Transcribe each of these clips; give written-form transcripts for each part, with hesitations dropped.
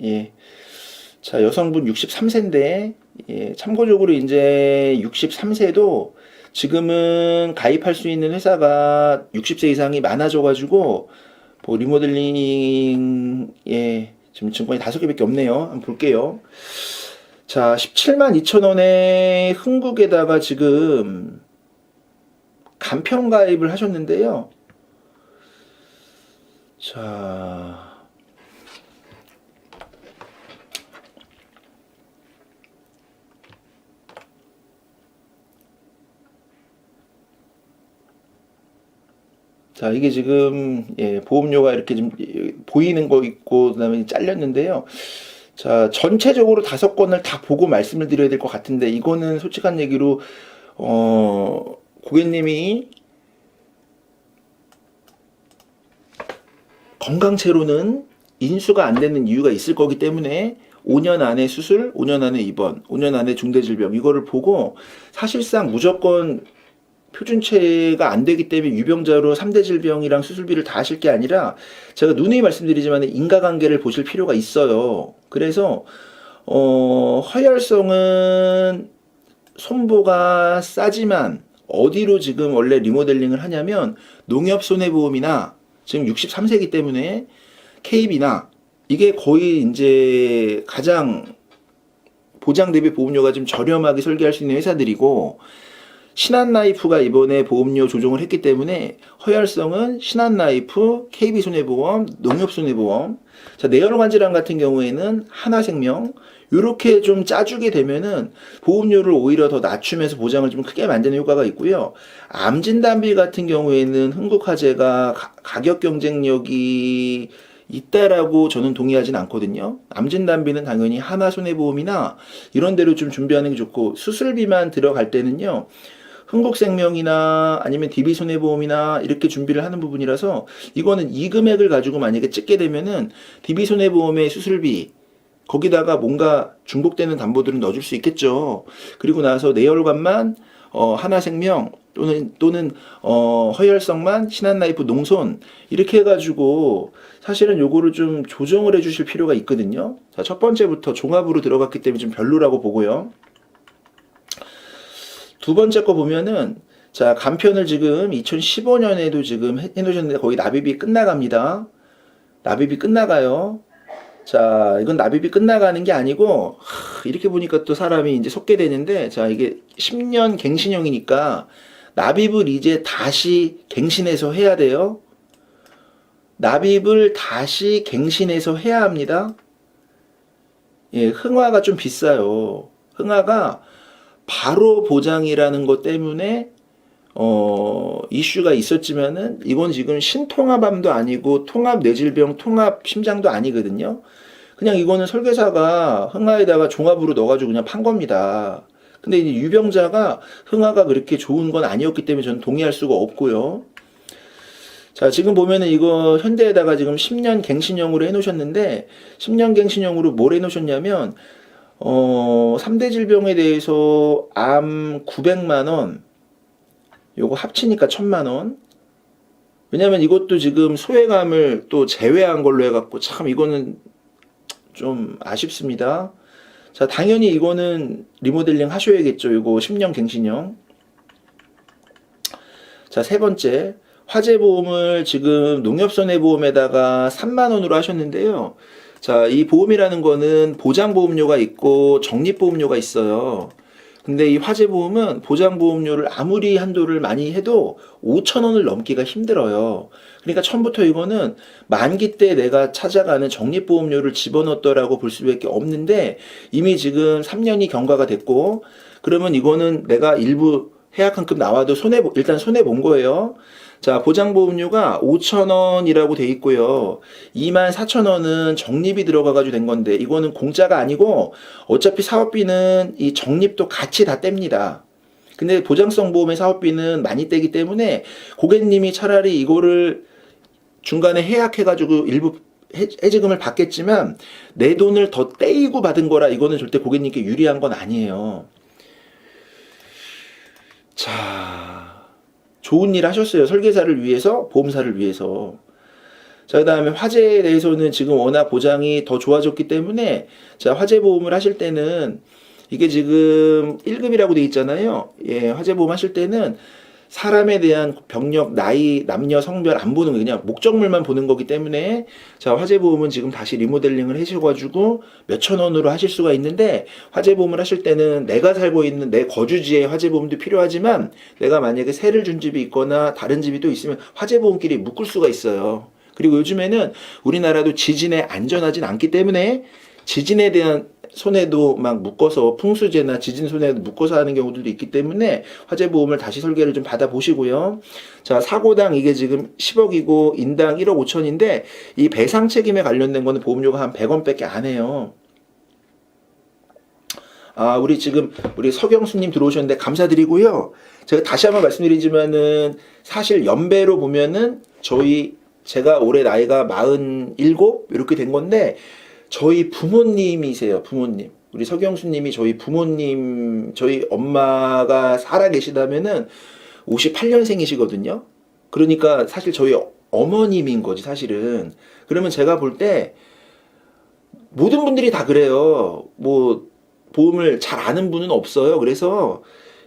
예. 자, 여성분 63세인데, 예, 참고적으로 이제 63세도 지금은 가입할 수 있는 회사가 60세 이상이 많아져가지고, 뭐, 리모델링에 지금 증권이 5개밖에 없네요. 한번 볼게요. 자, 17만 2천 원에 흥국에다가 지금 간편 가입을 하셨는데요. 자, 자, 이게 지금, 예, 보험료가 이렇게 좀 보이는 거 있고, 그 다음에 잘렸는데요. 자, 전체적으로 5건을 다 보고 말씀을 드려야 될 것 같은데, 이거는 솔직한 얘기로, 고객님이 건강체로는 인수가 안 되는 이유가 있을 거기 때문에 5년 안에 수술, 5년 안에 입원, 5년 안에 중대질병, 이거를 보고 사실상 무조건 표준체가 안 되기 때문에 유병자로 3대 질병이랑 수술비를 다 하실 게 아니라 제가 누누이 말씀드리지만 인과관계를 보실 필요가 있어요. 그래서 허혈성은 손보가 싸지만 어디로 지금 원래 리모델링을 하냐면 농협손해보험이나 지금 63세기 때문에 KB나 이게 거의 이제 가장 보장 대비 보험료가 좀 저렴하게 설계할 수 있는 회사들이고 신한라이프가 이번에 보험료 조정을 했기 때문에 허혈성은 신한라이프, KB손해보험, 농협손해보험, 자, 뇌혈관질환 같은 경우에는 하나생명, 요렇게 좀 짜주게 되면은 보험료를 오히려 더 낮추면서 보장을 좀 크게 만드는 효과가 있고요. 암진단비 같은 경우에는 흥국화재가 가격 경쟁력이 있다라고 저는 동의하진 않거든요. 암진단비는 당연히 하나손해보험이나 이런 데로 좀 준비하는 게 좋고 수술비만 들어갈 때는요. 흥국생명이나 아니면 DB손해보험이나 이렇게 준비를 하는 부분이라서 이거는 이 금액을 가지고 만약에 찍게 되면은 DB손해보험의 수술비 거기다가 뭔가 중복되는 담보들은 넣어줄 수 있겠죠. 그리고 나서 내혈관만 하나생명 또는 허혈성만 신한라이프 농손 이렇게 해가지고 사실은 요거를 좀 조정을 해주실 필요가 있거든요. 자, 첫 번째부터 종합으로 들어갔기 때문에 좀 별로라고 보고요. 두 번째 거 보면은 자, 간편을 지금 2015년에도 지금 해놓으셨는데 거의 납입이 끝나갑니다. 납입이 끝나가요. 자, 이건 납입이 끝나가는 게 아니고 이렇게 보니까 또 사람이 이제 속게 되는데 자, 이게 10년 갱신형이니까 납입을 이제 다시 갱신해서 해야 돼요. 납입을 다시 갱신해서 해야 합니다. 예, 흥화가 좀 비싸요. 흥화가 바로 보장이라는 것 때문에 이슈가 있었지만은 이건 지금 신통합암도 아니고 통합 뇌질병, 통합 심장도 아니거든요. 그냥 이거는 설계사가 흥화에다가 종합으로 넣어가지고 그냥 판 겁니다. 근데 이제 유병자가 흥화가 그렇게 좋은 건 아니었기 때문에 저는 동의할 수가 없고요. 자, 지금 보면은 이거 현대에다가 지금 10년 갱신형으로 해놓으셨는데 10년 갱신형으로 뭘 해놓으셨냐면 3대 질병에 대해서 암 900만 원, 요거 합치니까 1000만 원. 왜냐면 이것도 지금 소외감을 또 제외한 걸로 해갖고 참 이거는 좀 아쉽습니다. 자, 당연히 이거는 리모델링 하셔야겠죠. 이거 10년 갱신형. 자, 세 번째. 화재보험을 지금 농협손해보험에다가 3만 원으로 하셨는데요. 자, 이 보험이라는 거는 보장보험료가 있고 적립보험료가 있어요. 근데 이 화재보험은 보장보험료를 아무리 한도를 많이 해도 5천 원을 넘기가 힘들어요. 그러니까 처음부터 이거는 만기 때 내가 찾아가는 적립보험료를 집어넣었더라고 볼 수밖에 없는데 이미 지금 3년이 경과가 됐고 그러면 이거는 내가 일부 해약한급 나와도 일단 손해본 거예요. 자, 보장보험료가 5,000원이라고 돼 있고요. 24,000원은 적립이 들어가가지고 된 건데, 이거는 공짜가 아니고, 어차피 사업비는 이 적립도 같이 다 뗍니다. 근데 보장성 보험의 사업비는 많이 떼기 때문에, 고객님이 차라리 이거를 중간에 해약해가지고 일부 해지금을 받겠지만, 내 돈을 더 떼이고 받은 거라 이거는 절대 고객님께 유리한 건 아니에요. 자, 좋은 일 하셨어요. 설계사를 위해서, 보험사를 위해서. 자, 그다음에 화재에 대해서는 지금 워낙 보장이 더 좋아졌기 때문에 자, 화재 보험을 하실 때는 이게 지금 1급이라고 돼 있잖아요. 예, 화재 보험 하실 때는 사람에 대한 병력, 나이, 남녀, 성별 안 보는 거 그냥 목적물만 보는 거기 때문에 자, 화재 보험은 지금 다시 리모델링을 해주셔가지고 몇천 원으로 하실 수가 있는데 화재 보험을 하실 때는 내가 살고 있는 내 거주지에 화재 보험도 필요하지만 내가 만약에 세를 준 집이 있거나 다른 집이 또 있으면 화재 보험끼리 묶을 수가 있어요. 그리고 요즘에는 우리나라도 지진에 안전하진 않기 때문에 지진에 대한 손해도 막 묶어서 풍수재나 지진 손해도 묶어서 하는 경우들도 있기 때문에 화재 보험을 다시 설계를 좀 받아보시고요. 자, 사고당 이게 지금 10억이고 인당 1억 5천인데 이 배상 책임에 관련된 거는 보험료가 한 100원밖에 안 해요. 아, 우리 서경수님 들어오셨는데 감사드리고요. 제가 다시 한번 말씀드리지만은 사실 연배로 보면은 제가 올해 나이가 47 이렇게 된 건데 저희 부모님이세요, 부모님. 우리 서경수님이 저희 부모님, 저희 엄마가 살아 계시다면은 58년생이시거든요. 그러니까 사실 저희 어머님인 거지, 사실은. 그러면 제가 볼 때 모든 분들이 다 그래요. 뭐, 보험을 잘 아는 분은 없어요. 그래서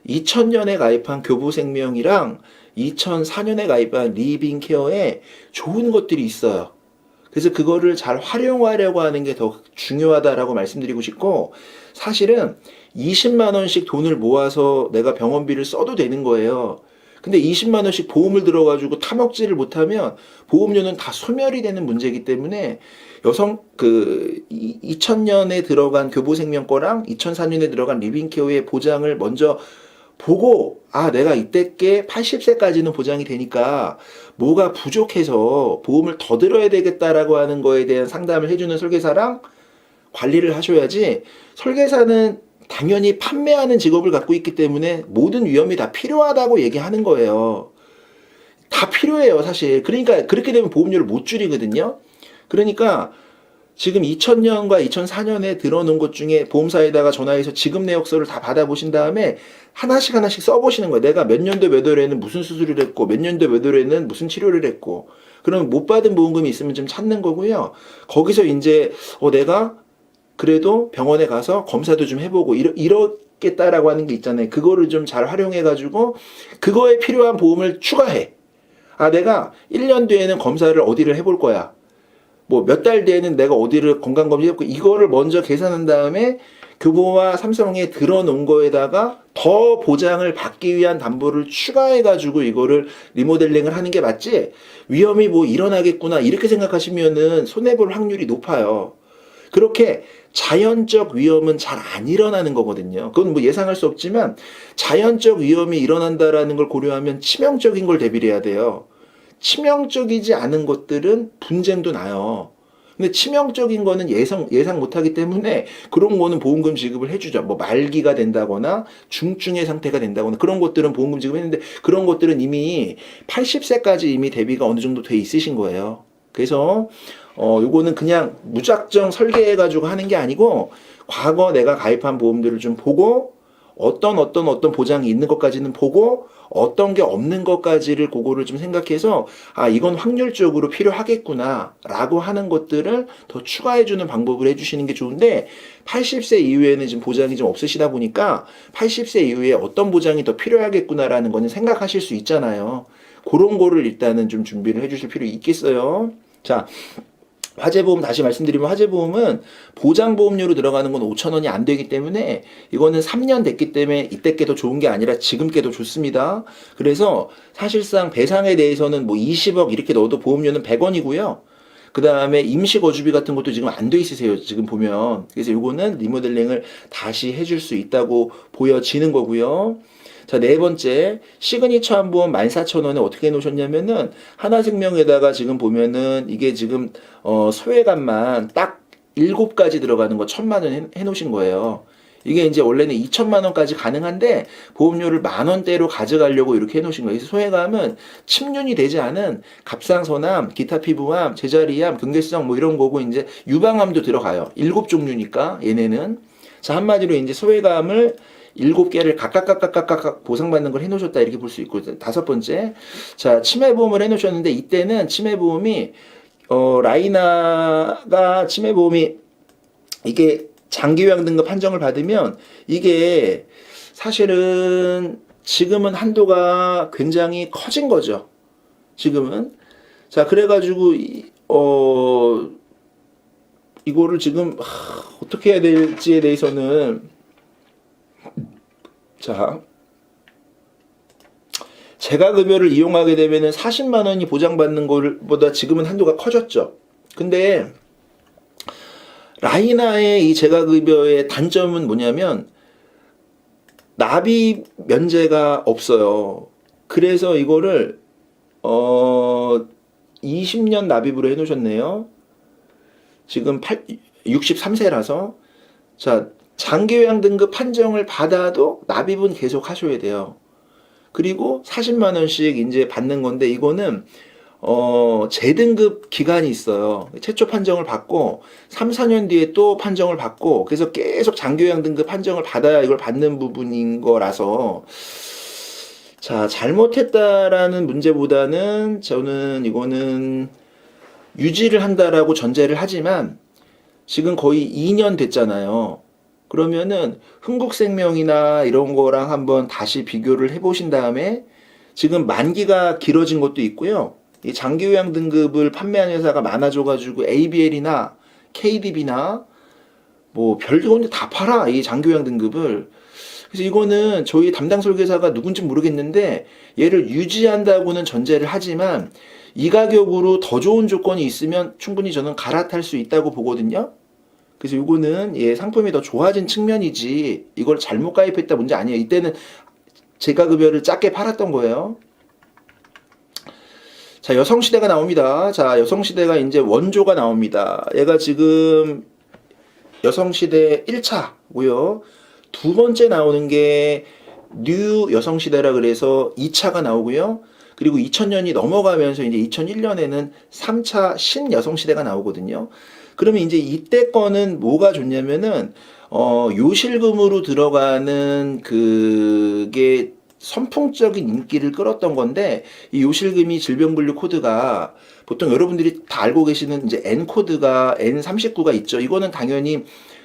2000년에 가입한 교보생명이랑 2004년에 가입한 리빙케어에 좋은 것들이 있어요. 그래서 그거를 잘 활용하려고 하는 게 더 중요하다라고 말씀드리고 싶고 사실은 20만 원씩 돈을 모아서 내가 병원비를 써도 되는 거예요. 근데 20만 원씩 보험을 들어가지고 타먹지를 못하면 보험료는 다 소멸이 되는 문제이기 때문에 2000년에 들어간 교보생명 거랑 2004년에 들어간 리빙케어의 보장을 먼저 보고 내가 이때께 80세까지는 보장이 되니까 뭐가 부족해서 보험을 더 들어야 되겠다라고 하는 거에 대한 상담을 해주는 설계사랑 관리를 하셔야지 설계사는 당연히 판매하는 직업을 갖고 있기 때문에 모든 위험이 다 필요하다고 얘기하는 거예요. 다 필요해요, 사실. 그러니까 그렇게 되면 보험료를 못 줄이거든요. 그러니까 지금 2000년과 2004년에 들어놓은 것 중에 보험사에다가 전화해서 지급 내역서를 다 받아보신 다음에 하나씩 써보시는 거예요. 내가 몇 년도 몇 월에는 무슨 수술을 했고 몇 년도 몇 월에는 무슨 치료를 했고 그러면 못 받은 보험금이 있으면 좀 찾는 거고요. 거기서 이제 내가 그래도 병원에 가서 검사도 좀 해보고 이렇겠다라고 하는 게 있잖아요. 그거를 좀 잘 활용해가지고 그거에 필요한 보험을 추가해. 내가 1년 뒤에는 검사를 어디를 해볼 거야. 뭐 몇 달 뒤에는 내가 어디를 건강검진 해볼까. 이거를 먼저 계산한 다음에 교보와 삼성에 들어놓은 거에다가 더 보장을 받기 위한 담보를 추가해가지고 이거를 리모델링을 하는 게 맞지 위험이 뭐 일어나겠구나 이렇게 생각하시면은 손해볼 확률이 높아요. 그렇게 자연적 위험은 잘 안 일어나는 거거든요. 그건 뭐 예상할 수 없지만 자연적 위험이 일어난다라는 걸 고려하면 치명적인 걸 대비를 해야 돼요. 치명적이지 않은 것들은 분쟁도 나요. 근데 치명적인 거는 예상 못하기 때문에 그런 거는 보험금 지급을 해주죠. 뭐 말기가 된다거나 중증의 상태가 된다거나 그런 것들은 보험금 지급했는데 그런 것들은 이미 80세까지 이미 대비가 어느 정도 돼 있으신 거예요. 그래서 요거는 그냥 무작정 설계해가지고 하는 게 아니고 과거 내가 가입한 보험들을 좀 보고 어떤 보장이 있는 것까지는 보고 어떤 게 없는 것까지를 그거를 좀 생각해서 이건 확률적으로 필요하겠구나 라고 하는 것들을 더 추가해주는 방법을 해주시는 게 좋은데 80세 이후에는 지금 보장이 좀 없으시다 보니까 80세 이후에 어떤 보장이 더 필요하겠구나라는 거는 생각하실 수 있잖아요. 그런 거를 일단은 좀 준비를 해주실 필요 있겠어요. 자, 화재보험 다시 말씀드리면 화재보험은 보장보험료로 들어가는 건 5,000원이 안 되기 때문에 이거는 3년 됐기 때문에 이때 게 더 좋은 게 아니라 지금 게 더 좋습니다. 그래서 사실상 배상에 대해서는 뭐 20억 이렇게 넣어도 보험료는 100원이고요. 그 다음에 임시거주비 같은 것도 지금 안 돼 있으세요. 지금 보면. 그래서 이거는 리모델링을 다시 해줄 수 있다고 보여지는 거고요. 자, 네 번째, 시그니처 한보험 14,000원에 어떻게 해놓으셨냐면은, 하나생명에다가 지금 보면은, 이게 지금, 소외감만 딱 7가지 들어가는 거 1,000만원 해놓으신 거예요. 이게 이제 원래는 2,000만원까지 가능한데, 보험료를 10,000원대로 가져가려고 이렇게 해놓으신 거예요. 그래서 소외감은 침륜이 되지 않은 갑상선암, 기타 피부암, 제자리암, 경계성 뭐 이런 거고, 이제 유방암도 들어가요. 7종류니까, 얘네는. 자, 한마디로 이제 소외감을 7개를 각각 보상받는 걸 해놓으셨다 이렇게 볼 수 있고 5번째 자 치매보험을 해놓으셨는데 이때는 치매보험이 라이나가 치매보험이 이게 장기요양 등급 판정을 받으면 이게 사실은 지금은 한도가 굉장히 커진 거죠. 지금은. 자, 그래가지고, 이거를 지금, 어떻게 해야 될지에 대해서는, 자, 재가급여를 이용하게 되면은 40만 원이 보장받는 것보다 지금은 한도가 커졌죠. 근데, 라이나의 이 재가급여의 단점은 뭐냐면, 납입 면제가 없어요. 그래서 이거를 20년 납입으로 해놓으셨네요. 지금 63세라서 자 장기요양 등급 판정을 받아도 납입은 계속 하셔야 돼요. 그리고 40만 원씩 이제 받는 건데 이거는 재등급 기간이 있어요. 최초 판정을 받고 3, 4년 뒤에 또 판정을 받고 그래서 계속 장기요양 등급 판정을 받아야 이걸 받는 부분인 거라서 자, 잘못했다라는 문제보다는 저는 이거는 유지를 한다라고 전제를 하지만 지금 거의 2년 됐잖아요. 그러면은 흥국생명이나 이런 거랑 한번 다시 비교를 해보신 다음에 지금 만기가 길어진 것도 있고요. 이 장기요양 등급을 판매하는 회사가 많아져가지고 ABL이나 KDB나 뭐 별건데 다 팔아 이 장기요양 등급을. 그래서 이거는 저희 담당 설계사가 누군지 모르겠는데 얘를 유지한다고는 전제를 하지만 이 가격으로 더 좋은 조건이 있으면 충분히 저는 갈아탈 수 있다고 보거든요. 그래서 이거는 예, 상품이 더 좋아진 측면이지 이걸 잘못 가입했다 문제 아니에요. 이때는 재가급여를 작게 팔았던 거예요. 자, 여성시대가 나옵니다. 자, 여성시대가 이제 원조가 나옵니다. 얘가 지금 여성시대 1차고요. 두 번째 나오는 게 뉴 여성시대라 그래서 2차가 나오고요. 그리고 2000년이 넘어가면서 이제 2001년에는 3차 신여성시대가 나오거든요. 그러면 이제 이때 거는 뭐가 좋냐면은, 요실금으로 들어가는 그게 선풍적인 인기를 끌었던 건데, 이 요실금이 질병분류 코드가 보통 여러분들이 다 알고 계시는 이제 N코드가 N39가 있죠. 이거는 당연히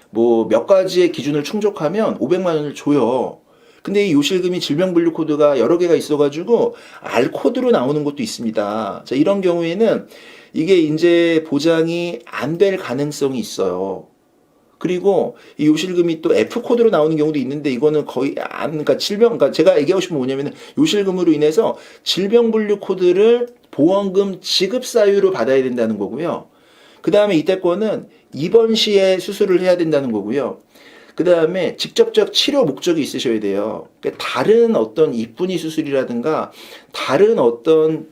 뭐 몇 가지의 기준을 충족하면 500만 원을 줘요. 근데 이 요실금이 질병분류 코드가 여러 개가 있어가지고 R 코드로 나오는 것도 있습니다. 자, 이런 경우에는 이게 이제 보장이 안 될 가능성이 있어요. 그리고 이 요실금이 또 F 코드로 나오는 경우도 있는데 이거는 거의 그러니까 그러니까 제가 얘기하고 싶은 건 뭐냐면은 요실금으로 인해서 질병분류 코드를 보험금 지급 사유로 받아야 된다는 거고요. 그 다음에 이때 거는 입원 시에 수술을 해야 된다는 거고요. 그 다음에 직접적 치료 목적이 있으셔야 돼요. 그러니까 다른 어떤 이쁜이 수술이라든가 다른 어떤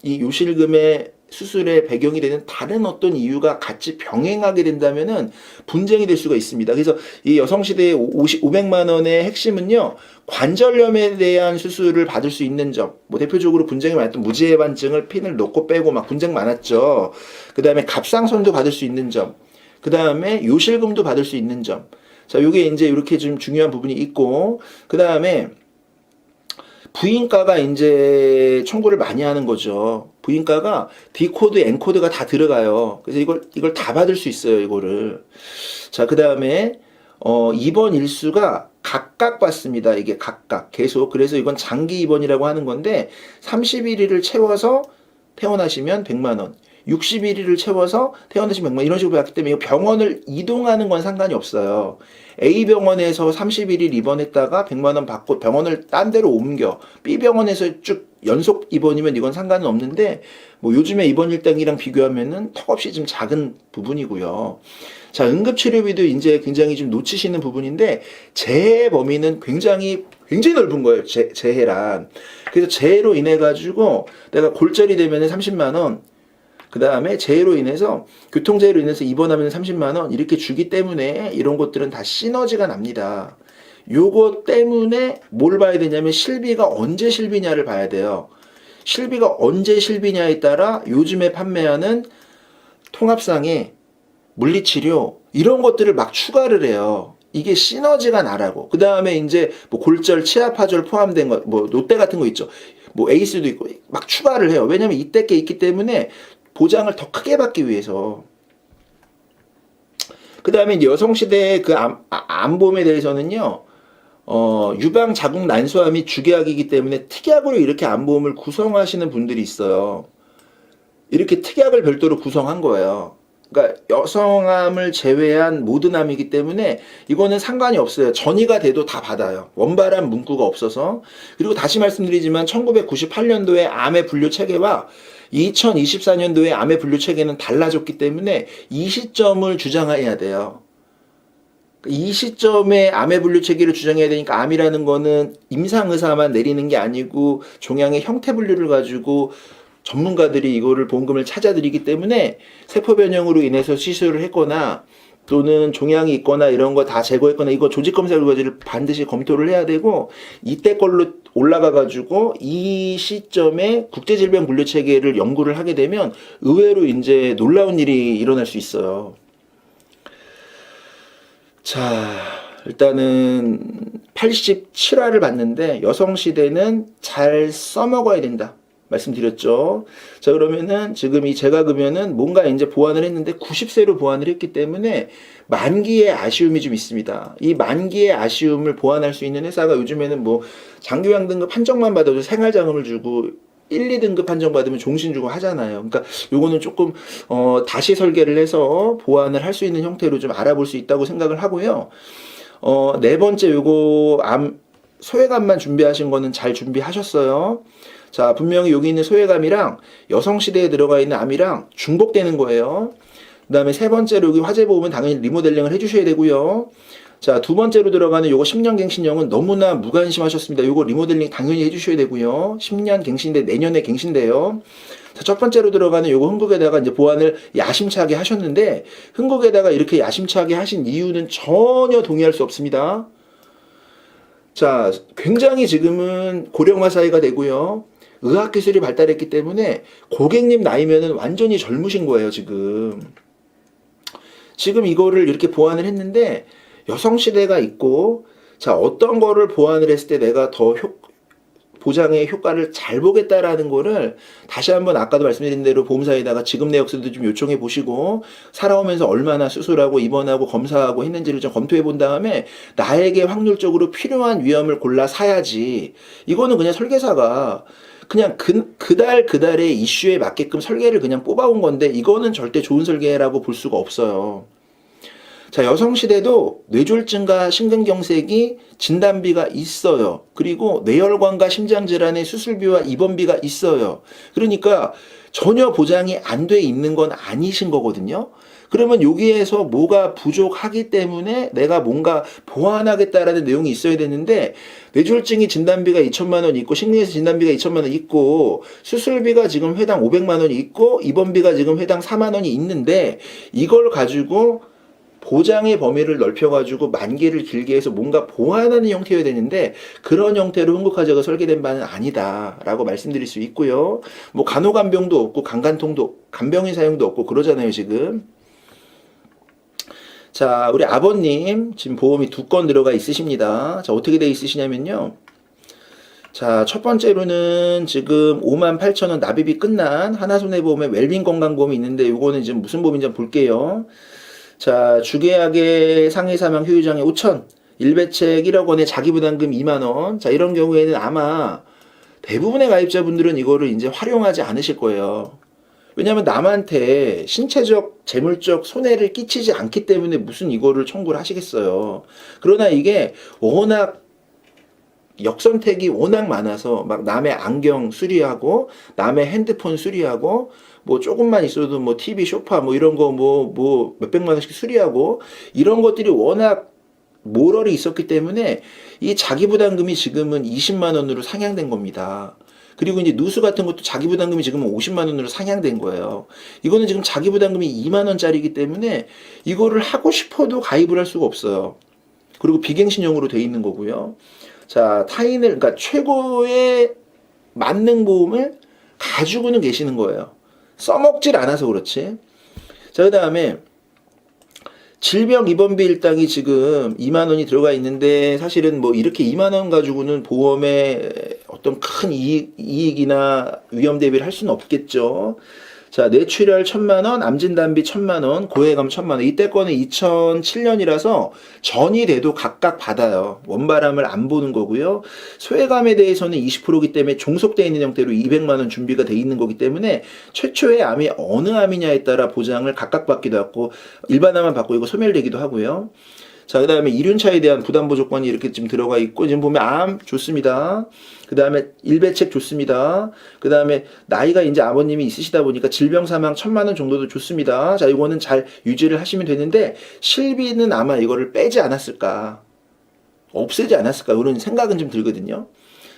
이 요실금의 수술의 배경이 되는 다른 어떤 이유가 같이 병행하게 된다면은 분쟁이 될 수가 있습니다. 그래서 이 여성시대의 500만 원의 핵심은요, 관절염에 대한 수술을 받을 수 있는 점. 뭐 대표적으로 분쟁이 많았던 무지해반증을 핀을 넣고 빼고 막 분쟁 많았죠. 그 다음에 갑상선도 받을 수 있는 점. 그 다음에 요실금도 받을 수 있는 점. 자, 요게 이제 이렇게 좀 중요한 부분이 있고, 그 다음에 부인과가 이제 청구를 많이 하는 거죠. 부인과가 D코드, N코드가 다 들어가요. 그래서 이걸 다 받을 수 있어요, 이거를. 자, 그 다음에, 입원 일수가 각각 받습니다. 이게 각각. 계속. 그래서 이건 장기 입원이라고 하는 건데, 31일을 채워서 퇴원하시면 100만 원. 61일을 채워서 퇴원하시면 100만 원. 이런 식으로 받기 때문에 병원을 이동하는 건 상관이 없어요. A병원에서 31일 입원했다가 100만 원 받고 병원을 딴 데로 옮겨. B병원에서 쭉 연속 입원이면 이건 상관은 없는데 뭐 요즘에 입원 일당이랑 비교하면은 턱없이 좀 작은 부분이고요. 자, 응급치료비도 이제 굉장히 좀 놓치시는 부분인데 재해 범위는 굉장히 넓은 거예요. 재해란. 그래서 재해로 인해 가지고 내가 골절이 되면은 30만 원, 그 다음에 재해로 인해서 교통재해로 인해서 입원하면 30만 원 이렇게 주기 때문에 이런 것들은 다 시너지가 납니다. 요거 때문에 뭘 봐야 되냐면 실비가 언제 실비냐를 봐야 돼요. 실비가 언제 실비냐에 따라 요즘에 판매하는 통합상에 물리치료 이런 것들을 막 추가를 해요. 이게 시너지가 나라고. 그 다음에 이제 뭐 골절, 치아파절 포함된 것, 뭐 롯데 같은 거 있죠. 뭐 에이스도 있고 막 추가를 해요. 왜냐면 이때 게 있기 때문에 보장을 더 크게 받기 위해서. 그 다음에 이제 여성시대의 그 암보험에 대해서는요, 유방 자궁 난소암 및 주계약이기 때문에 특약으로 이렇게 암보험을 구성하시는 분들이 있어요. 이렇게 특약을 별도로 구성한 거예요. 그러니까 여성암을 제외한 모든 암이기 때문에 이거는 상관이 없어요. 전이가 돼도 다 받아요. 원발암 문구가 없어서. 그리고 다시 말씀드리지만 1998년도에 암의 분류 체계와 2024년도에 암의 분류 체계는 달라졌기 때문에 이 시점을 주장해야 돼요. 이 시점에 암의 분류 체계를 주장해야 되니까 암이라는 거는 임상의사만 내리는 게 아니고 종양의 형태 분류를 가지고 전문가들이 이거를 보험금을 찾아드리기 때문에 세포 변형으로 인해서 시술을 했거나 또는 종양이 있거나 이런 거 다 제거했거나 이거 조직 검사 결과지를 반드시 검토를 해야 되고 이때 걸로 올라가 가지고 이 시점에 국제질병 분류 체계를 연구를 하게 되면 의외로 이제 놀라운 일이 일어날 수 있어요. 자, 일단은 87화를 봤는데 여성시대는 잘 써먹어야 된다. 말씀드렸죠. 자, 그러면은 지금 이 제가 그러면은 뭔가 이제 보완을 했는데 90세로 보완을 했기 때문에 만기의 아쉬움이 좀 있습니다. 이 만기의 아쉬움을 보완할 수 있는 회사가 요즘에는 뭐 장기요양 등급 한정만 받아도 생활자금을 주고 1, 2등급 한정 받으면 종신 주고 하잖아요. 그러니까 요거는 조금 다시 설계를 해서 보완을 할 수 있는 형태로 좀 알아볼 수 있다고 생각을 하고요. 네 번째 요거 소외감만 준비하신 거는 잘 준비하셨어요. 자, 분명히 여기 있는 소외감이랑 여성시대에 들어가 있는 암이랑 중복되는 거예요. 그 다음에 세 번째로 여기 화재보험은 당연히 리모델링을 해주셔야 되고요. 자, 두 번째로 들어가는 요거 10년 갱신형은 너무나 무관심하셨습니다. 요거 리모델링 당연히 해주셔야 되고요. 10년 갱신인데 내년에 갱신돼요. 자, 첫 번째로 들어가는 요거 흥국에다가 이제 보완을 야심차게 하셨는데 흥국에다가 이렇게 야심차게 하신 이유는 전혀 동의할 수 없습니다. 자, 굉장히 지금은 고령화 사회가 되고요. 의학기술이 발달했기 때문에 고객님 나이면은 완전히 젊으신 거예요, 지금. 지금 이거를 이렇게 보완을 했는데 여성시대가 있고, 자, 어떤 거를 보완을 했을 때 내가 더 보장의 효과를 잘 보겠다라는 거를 다시 한번 아까도 말씀드린 대로 보험사에다가 지급 내역서도 좀 요청해 보시고 살아오면서 얼마나 수술하고 입원하고 검사하고 했는지를 좀 검토해 본 다음에 나에게 확률적으로 필요한 위험을 골라 사야지. 이거는 그냥 설계사가 그냥 그달의 이슈에 맞게끔 설계를 그냥 뽑아온 건데 이거는 절대 좋은 설계라고 볼 수가 없어요. 자, 여성시대도 뇌졸중과 심근경색이 진단비가 있어요. 그리고 뇌혈관과 심장질환의 수술비와 입원비가 있어요. 그러니까 전혀 보장이 안 돼 있는 건 아니신 거거든요. 그러면 여기에서 뭐가 부족하기 때문에 내가 뭔가 보완하겠다라는 내용이 있어야 되는데 뇌졸중이 진단비가 2천만 원 있고 심근경색 진단비가 2천만 원 있고 수술비가 지금 회당 500만 원이 있고 입원비가 지금 회당 4만 원이 있는데 이걸 가지고 보장의 범위를 넓혀가지고 만기를 길게 해서 뭔가 보완하는 형태여야 되는데 그런 형태로 흥국화재가 설계된 바는 아니다라고 말씀드릴 수 있고요. 뭐 간호간병도 없고 간간통도 간병인 사용도 없고 그러잖아요 지금. 자, 우리 아버님 지금 보험이 2건 들어가 있으십니다. 자, 어떻게 돼 있으시냐면요. 자, 첫 번째로는 지금 58,000원 납입이 끝난 하나손해보험에 웰빙 건강보험이 있는데 요거는 지금 무슨 보험인지 한번 볼게요. 자, 주계약의 상해사망 효유장애 5천, 일배책 1억 원에 자기부담금 2만 원. 자, 이런 경우에는 아마 대부분의 가입자분들은 이거를 이제 활용하지 않으실 거예요. 왜냐하면 남한테 신체적, 재물적 손해를 끼치지 않기 때문에 무슨 이거를 청구를 하시겠어요. 그러나 이게 워낙 역선택이 워낙 많아서 막 남의 안경 수리하고 남의 핸드폰 수리하고 뭐 조금만 있어도 뭐 TV 소파 뭐 이런 거 뭐 몇백만 원씩 수리하고 이런 것들이 워낙 모럴이 있었기 때문에 이 자기부담금이 지금은 20만 원으로 상향된 겁니다. 그리고 이제 누수 같은 것도 자기부담금이 지금은 50만 원으로 상향된 거예요. 이거는 지금 자기부담금이 2만 원짜리이기 때문에 이거를 하고 싶어도 가입을 할 수가 없어요. 그리고 비갱신형으로 돼 있는 거고요. 자, 그러니까 최고의 만능 보험을 가지고는 계시는 거예요. 써먹질 않아서 그렇지. 자, 그 다음에 질병 입원비 일당이 지금 2만 원이 들어가 있는데 사실은 뭐 이렇게 2만 원 가지고는 보험에 어떤 큰 이익이나 위험 대비를 할 수는 없겠죠. 자, 뇌출혈 1,000만 원, 암진단비 1,000만 원, 고해감 1,000만 원. 이때 거는 2007년이라서 전이 돼도 각각 받아요. 원바람을 안 보는 거고요. 소외감에 대해서는 20%이기 때문에 종속되어 있는 형태로 200만 원 준비가 돼 있는 거기 때문에 최초의 암이 어느 암이냐에 따라 보장을 각각 받기도 하고 일반암만 받고 이거 소멸되기도 하고요. 자, 그 다음에 일륜차에 대한 부담보 조건이 이렇게 지금 들어가 있고, 지금 보면 암 좋습니다. 그 다음에 일배책 좋습니다. 그 다음에 나이가 이제 아버님이 있으시다 보니까 질병 사망 1,000만 원 정도도 좋습니다. 자, 이거는 잘 유지를 하시면 되는데, 실비는 아마 이거를 빼지 않았을까, 없애지 않았을까, 이런 생각은 좀 들거든요.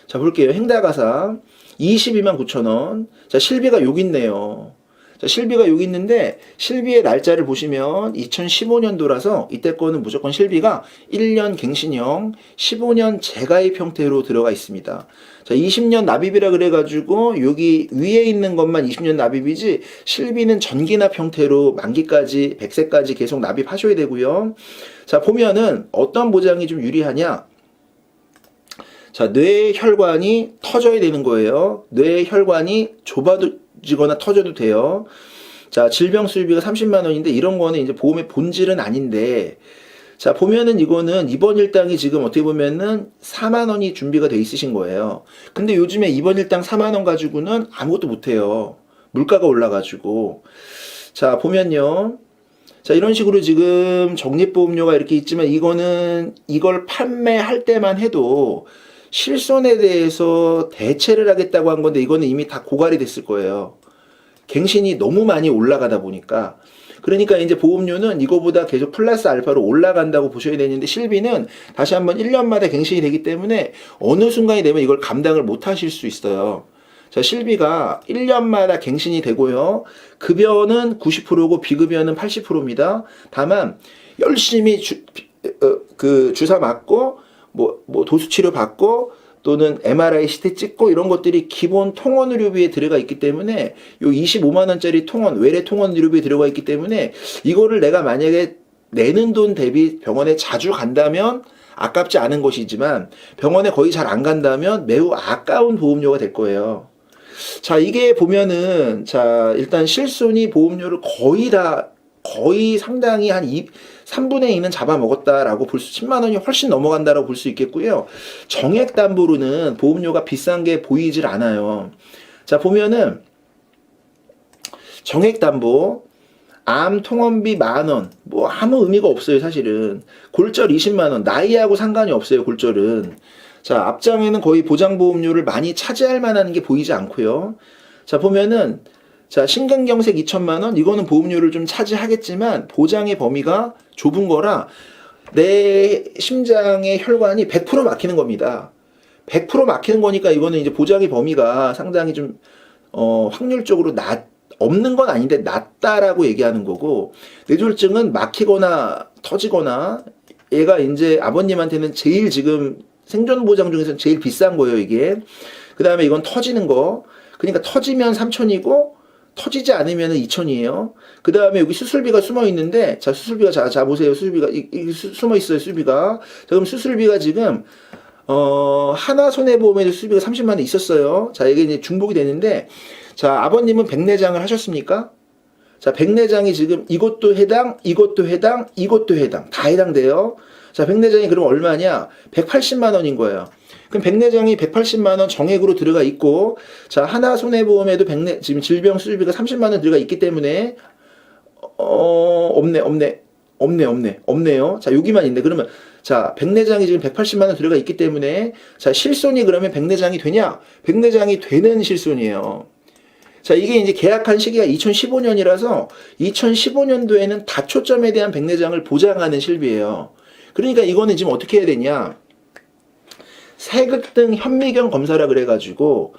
자, 볼게요. 행다가상 22만 9천 원. 자, 실비가 여기 있네요. 자, 실비가 여기 있는데 실비의 날짜를 보시면 2015년도라서 이때 거는 무조건 실비가 1년 갱신형 15년 재가입 형태로 들어가 있습니다. 자, 20년 납입이라 그래가지고 여기 위에 있는 것만 20년 납입이지 실비는 전기납 형태로 만기까지 100세까지 계속 납입하셔야 되고요. 자, 보면은 어떤 보장이 좀 유리하냐. 자, 뇌혈관이 터져야 되는 거예요. 뇌혈관이 좁아지거나 터져도 돼요. 자, 질병 수술비가 30만 원인데 이런 거는 이제 보험의 본질은 아닌데, 자, 보면은 이거는 입원 일당이 지금 어떻게 보면은 4만 원이 준비가 돼 있으신 거예요. 근데 요즘에 입원 일당 4만 원 가지고는 아무것도 못 해요. 물가가 올라가지고. 자, 보면요. 자, 이런 식으로 지금 적립보험료가 이렇게 있지만 이거는 이걸 판매할 때만 해도 실손에 대해서 대체를 하겠다고 한 건데 이거는 이미 다 고갈이 됐을 거예요. 갱신이 너무 많이 올라가다 보니까. 그러니까 이제 보험료는 이거보다 계속 플러스 알파로 올라간다고 보셔야 되는데 실비는 다시 한번 1년마다 갱신이 되기 때문에 어느 순간이 되면 이걸 감당을 못 하실 수 있어요. 자, 실비가 1년마다 갱신이 되고요. 급여는 90%고 비급여는 80%입니다. 다만 열심히 주사 맞고 뭐 도수치료 받고 또는 MRI CT 찍고 이런 것들이 기본 통원 의료비에 들어가 있기 때문에 요 25만 원짜리 통원 외래 통원 의료비에 들어가 있기 때문에 이거를 내가 만약에 내는 돈 대비 병원에 자주 간다면 아깝지 않은 것이지만 병원에 거의 잘 안 간다면 매우 아까운 보험료가 될 거예요. 자, 이게 보면은 자, 일단 실손이 보험료를 거의 상당히 한 3분의 2는 잡아먹었다라고 볼 수, 10만 원이 훨씬 넘어간다라고 볼 수 있겠고요. 정액담보로는 보험료가 비싼 게 보이질 않아요. 자, 보면은 정액담보, 암 통원비 10,000원, 뭐 아무 의미가 없어요, 사실은. 골절 20만 원, 나이하고 상관이 없어요, 골절은. 자, 앞장에는 거의 보장보험료를 많이 차지할 만한 게 보이지 않고요. 자, 보면은 자, 심근경색 2,000만 원, 이거는 보험료를 좀 차지하겠지만 보장의 범위가 좁은 거라 내 심장의 혈관이 100% 막히는 겁니다. 100% 막히는 거니까 이거는 이제 보장의 범위가 상당히 좀 확률적으로 없는 건 아닌데 낮다라고 얘기하는 거고, 뇌졸중은 막히거나 터지거나 얘가 이제 아버님한테는 제일 지금 생존 보장 중에서는 제일 비싼 거예요, 이게. 그 다음에 이건 터지는 거. 그러니까 터지면 3천이고 터지지 않으면 2천이에요. 그 다음에 여기 수술비가 숨어 있는데, 자, 수술비가, 자, 보세요. 수술비가, 숨어 있어요, 수술비가. 자, 그럼 수술비가 지금, 하나손해보험에도 수술비가 30만 원 있었어요. 자, 이게 이제 중복이 되는데, 자, 아버님은 백내장을 하셨습니까? 자, 백내장이 지금 이것도 해당, 이것도 해당, 이것도 해당. 다 해당돼요. 자, 백내장이 그럼 얼마냐? 180만 원인 거예요. 그럼 백내장이 180만 원 정액으로 들어가 있고, 자, 하나손해보험에도 지금 질병 수술비가 30만 원 들어가 있기 때문에, 없네요. 자, 여기만 있네. 그러면, 자, 백내장이 지금 180만 원 들어가 있기 때문에, 자, 실손이 그러면 백내장이 되냐? 백내장이 되는 실손이에요. 자, 이게 이제 계약한 시기가 2015년이라서 2015년도에는 다초점에 대한 백내장을 보장하는 실비예요. 그러니까 이거는 지금 어떻게 해야 되냐? 세극등 현미경 검사라 그래가지고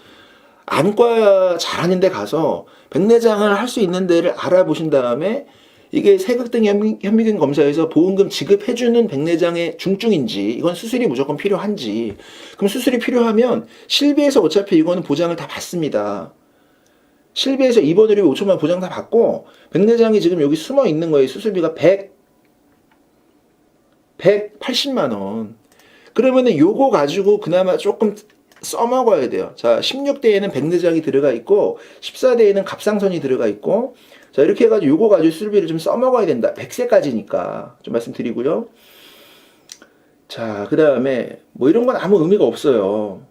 안과 잘하는 데 가서 백내장을 할 수 있는 데를 알아보신 다음에 이게 세극등 현미경 검사에서 보험금 지급해주는 백내장의 중증인지, 이건 수술이 무조건 필요한지, 그럼 수술이 필요하면 실비에서 어차피 이거는 보장을 다 받습니다. 실비에서 입원 의료비 5천만 원 보장 다 받고, 백내장이 지금 여기 숨어 있는 거예요. 수술비가 180만 원. 그러면은 요거 가지고 그나마 조금 써먹어야 돼요. 자, 16대에는 백내장이 들어가 있고 14대에는 갑상선이 들어가 있고, 자, 이렇게 해가지고 요거 가지고 수술비를 좀 써먹어야 된다. 100세까지니까 좀 말씀드리고요. 자, 그 다음에 뭐 이런 건 아무 의미가 없어요.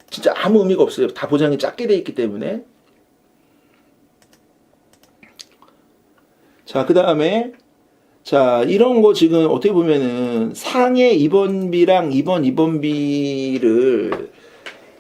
진짜 아무 의미가 없어요. 다 보장이 작게 돼 있기 때문에. 자, 그 다음에 자, 이런 거 지금 어떻게 보면은 상해 입원비랑 입원비를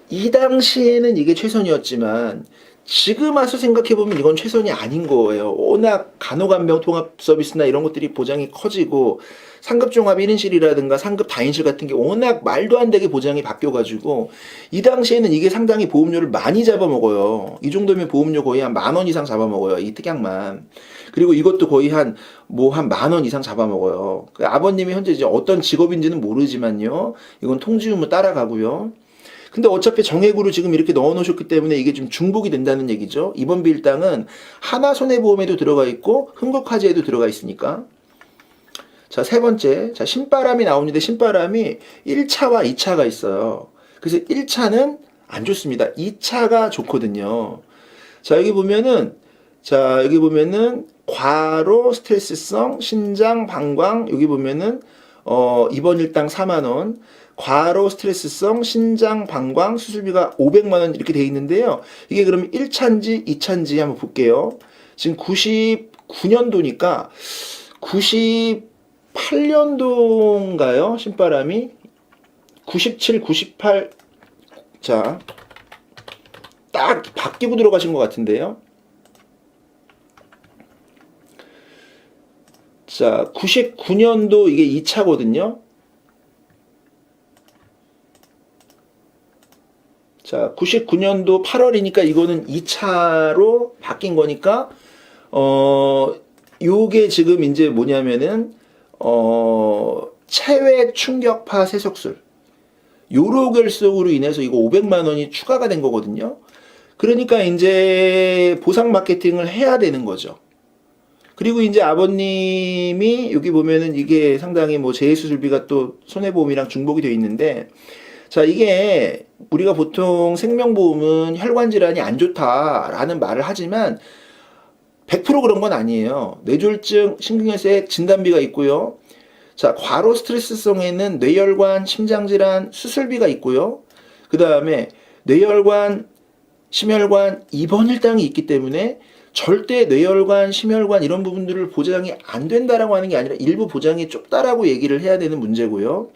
이 당시에는 이게 최선이었지만 지금 와서 생각해보면 이건 최선이 아닌 거예요. 워낙 간호간병 통합 서비스나 이런 것들이 보장이 커지고 상급 종합 1인실이라든가 상급 다인실 같은 게 워낙 말도 안 되게 보장이 바뀌어가지고 이 당시에는 이게 상당히 보험료를 많이 잡아먹어요. 이 정도면 보험료 거의 한 10,000원 이상 잡아먹어요. 이 특약만. 그리고 이것도 거의 한 10,000원 이상 잡아먹어요. 그 아버님이 현재 이제 어떤 직업인지는 모르지만요. 이건 통지의무 따라가고요. 근데 어차피 정액으로 지금 이렇게 넣어 놓으셨기 때문에 이게 좀 중복이 된다는 얘기죠. 입원비 일당은 하나손해보험에도 들어가 있고 흥국화재에도 들어가 있으니까. 자, 세 번째. 자, 신바람이 나오는데 신바람이 1차와 2차가 있어요. 그래서 1차는 안 좋습니다. 2차가 좋거든요. 자, 여기 보면은 과로 스트레스성 신장 방광, 여기 보면은 입원 일당 4만 원, 과로 스트레스성 신장 방광 수술비가 500만 원 이렇게 돼 있는데요. 이게 그러면 1차인지 2차인지 한번 볼게요. 지금 99년도니까 98년도인가요? 신바람이 97, 98. 자, 딱 바뀌고 들어가신 것 같은데요. 자, 99년도 이게 2차거든요. 자, 99년도 8월이니까 이거는 2차로 바뀐 거니까, 요게 지금 이제 뭐냐면은, 체외 충격파 세석술. 요로 결석으로 인해서 이거 500만 원이 추가가 된 거거든요. 그러니까 이제 보상 마케팅을 해야 되는 거죠. 그리고 이제 아버님이 여기 보면은 이게 상당히 뭐 재해수술비가 또 손해보험이랑 중복이 되어 있는데, 자, 이게 우리가 보통 생명보험은 혈관질환이 안 좋다라는 말을 하지만 100% 그런 건 아니에요. 뇌졸중, 심근경색 진단비가 있고요. 자, 과로 스트레스성에는 뇌혈관, 심장질환, 수술비가 있고요. 그 다음에 뇌혈관, 심혈관, 입원 일당이 있기 때문에 절대 뇌혈관, 심혈관 이런 부분들을 보장이 안 된다라고 하는 게 아니라 일부 보장이 좁다라고 얘기를 해야 되는 문제고요.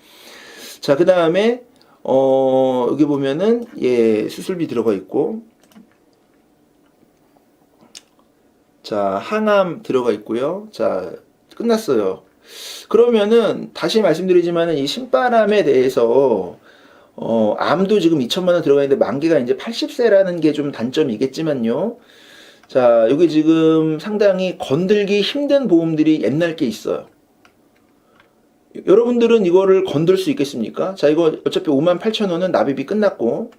자, 그 다음에 여기 보면은 예, 수술비 들어가 있고, 자, 항암 들어가 있고요. 자, 끝났어요. 그러면은 다시 말씀드리지만은 이 신바람에 대해서 암도 지금 2천만 원 들어가 있는데 만기가 이제 80세라는 게 좀 단점이겠지만요. 자, 여기 지금 상당히 건들기 힘든 보험들이 옛날 게 있어요. 여러분들은 이거를 건들 수 있겠습니까? 자, 이거 어차피 58,000원은 납입이 끝났고,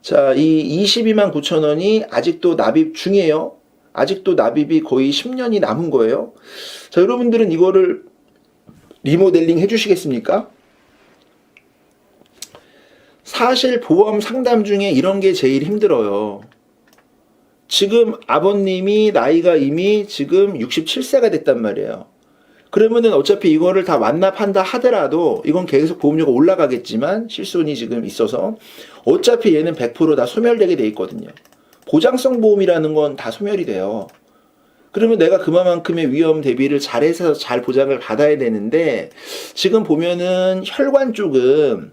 자, 이 229,000원이 아직도 납입 중이에요. 아직도 납입이 거의 10년이 남은 거예요. 자, 여러분들은 이거를 리모델링 해주시겠습니까? 사실 보험 상담 중에 이런 게 제일 힘들어요. 지금 아버님이 나이가 이미 지금 67세가 됐단 말이에요. 그러면은 어차피 이거를 다 완납한다 하더라도 이건 계속 보험료가 올라가겠지만 실손이 지금 있어서 어차피 얘는 100% 다 소멸되게 돼 있거든요. 보장성 보험이라는 건 다 소멸이 돼요. 그러면 내가 그만큼의 위험 대비를 잘해서 잘 보장을 받아야 되는데, 지금 보면은 혈관 쪽은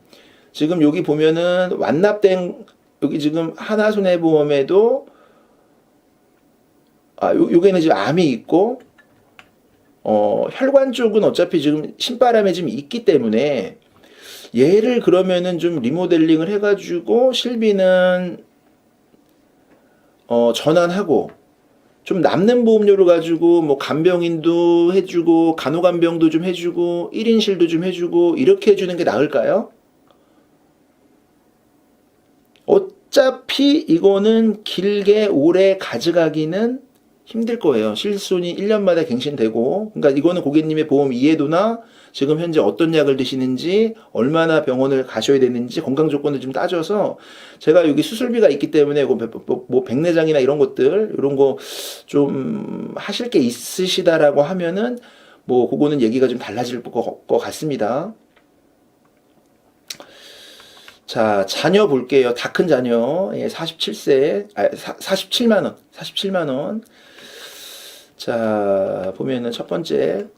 지금 여기 보면은 완납된 여기 지금 하나손해보험에도 요게는 지금 암이 있고, 혈관 쪽은 어차피 지금 신바람에 지금 있기 때문에 얘를 그러면은 좀 리모델링을 해가지고 실비는 전환하고 좀 남는 보험료를 가지고 뭐 간병인도 해주고 간호간병도 좀 해주고 1인실도 좀 해주고 이렇게 해주는 게 나을까요? 어차피 이거는 길게 오래 가져가기는 힘들 거예요. 실손이 1년마다 갱신되고, 그러니까 이거는 고객님의 보험 이해도나 지금 현재 어떤 약을 드시는지, 얼마나 병원을 가셔야 되는지 건강 조건을 좀 따져서 제가 여기 수술비가 있기 때문에 뭐 백내장이나 이런 것들, 이런 거 좀 하실 게 있으시다라고 하면은 뭐 그거는 얘기가 좀 달라질 것 같습니다. 자, 자녀 볼게요. 다 큰 자녀. 예, 47세, 47만 원. 47만 원. 자, 보면은 첫 번째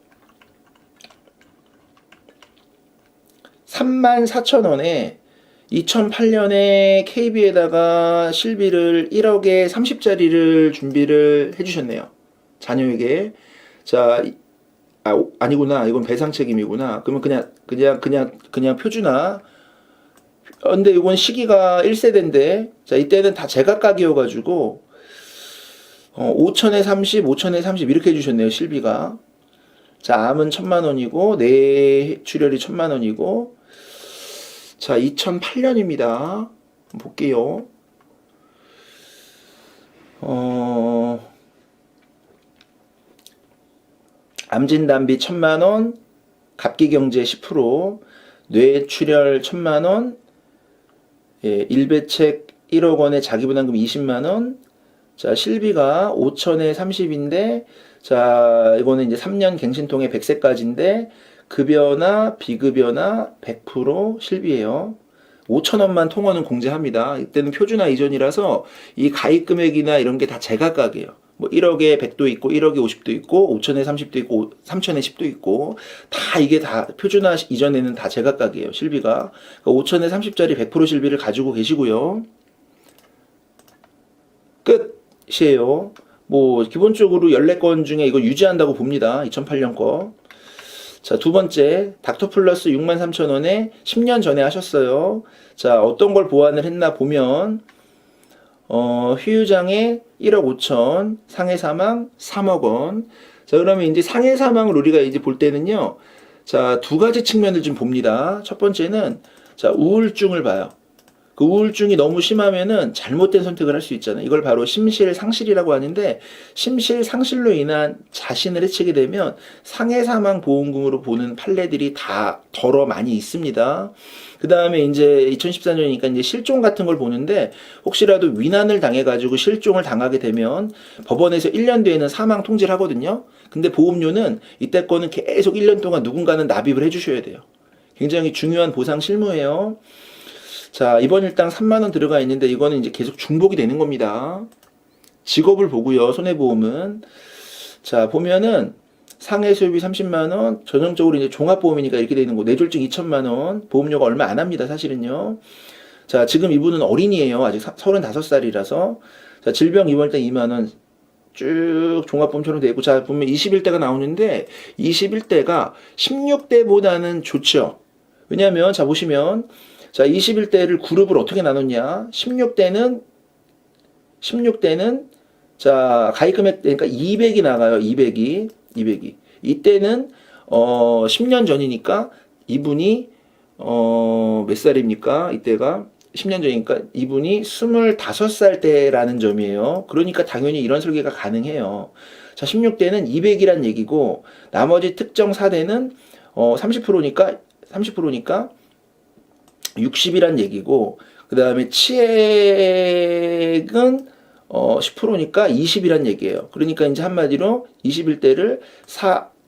34,000원에 2008년에 KB에다가 실비를 1억에 30짜리를 준비를 해주셨네요. 자녀에게. 자, 아니구나. 이건 배상 책임이구나. 그러면 그냥 표준화. 근데 이건 시기가 1세대인데, 자, 이때는 다 제각각이어가지고, 5천에 30, 5천에 30 이렇게 해주셨네요, 실비가. 자, 암은 1,000만 원이고, 뇌출혈이 1,000만 원이고, 자, 2008년입니다. 볼게요. 암진단비 1,000만 원, 갑기경제 10%, 뇌출혈 1,000만 원, 예, 일배책 1억 원에 자기부담금 20만 원. 자, 실비가 5천에 30인데, 자, 이거는 이제 3년 갱신통에 100세까지인데, 급여나 비급여나 100% 실비예요. 5천 원만 통원은 공제합니다. 이때는 표준화 이전이라서 이 가입 금액이나 이런 게 다 제각각이에요. 뭐 1억에 100도 있고 1억에 50도 있고 5천에 30도 있고 3천에 10도 있고 다 이게 다 표준화 이전에는 다 제각각이에요. 실비가. 그러니까 5천에 30짜리 100% 실비를 가지고 계시고요. 끝이에요. 뭐 기본적으로 14건 중에 이거 유지한다고 봅니다. 2008년 거. 자, 두 번째, 닥터플러스 63,000원에 10년 전에 하셨어요. 자, 어떤 걸 보완을 했나 보면, 휴유장애 1억 5천, 상해 사망 3억 원. 자, 그러면 이제 상해 사망을 우리가 이제 볼 때는요, 자, 두 가지 측면을 좀 봅니다. 첫 번째는, 자, 우울증을 봐요. 그 우울증이 너무 심하면은 잘못된 선택을 할 수 있잖아요. 이걸 바로 심실상실이라고 하는데, 심실상실로 인한 자신을 해치게 되면 상해 사망 보험금으로 보는 판례들이 다 덜어 많이 있습니다. 그 다음에 이제 2014년이니까 이제 실종 같은 걸 보는데, 혹시라도 위난을 당해가지고 실종을 당하게 되면 법원에서 1년 뒤에는 사망 통지를 하거든요. 근데 보험료는 이때 거는 계속 1년 동안 누군가는 납입을 해주셔야 돼요. 굉장히 중요한 보상 실무예요. 자, 이번 일당 3만 원 들어가 있는데 이거는 이제 계속 중복이 되는 겁니다. 직업을 보고요. 손해보험은. 자, 보면은 상해 수입이 30만 원, 전형적으로 이제 종합보험이니까 이렇게 되는 거. 뇌졸중 2천만 원, 보험료가 얼마 안 합니다. 사실은요. 자, 지금 이분은 어린이에요. 아직 35살이라서. 자, 질병 입원 일당 2만 원. 쭉 종합보험처럼 되어 있고, 자, 보면 21대가 나오는데 21대가 16대보다는 좋죠. 왜냐하면 자, 보시면 자, 21대를 그룹을 어떻게 나눴냐? 16대는 자, 가입금액 그러니까 200이 나가요. 200이. 이때는 10년 전이니까 이분이 몇 살입니까? 이때가 10년 전이니까 이분이 25살 때라는 점이에요. 그러니까 당연히 이런 설계가 가능해요. 자, 16대는 200이란 얘기고 나머지 특정 사대는 30%니까 60이란 얘기고, 그 다음에 치액은 10%니까 20이란 얘기예요. 그러니까 이제 한마디로 21대를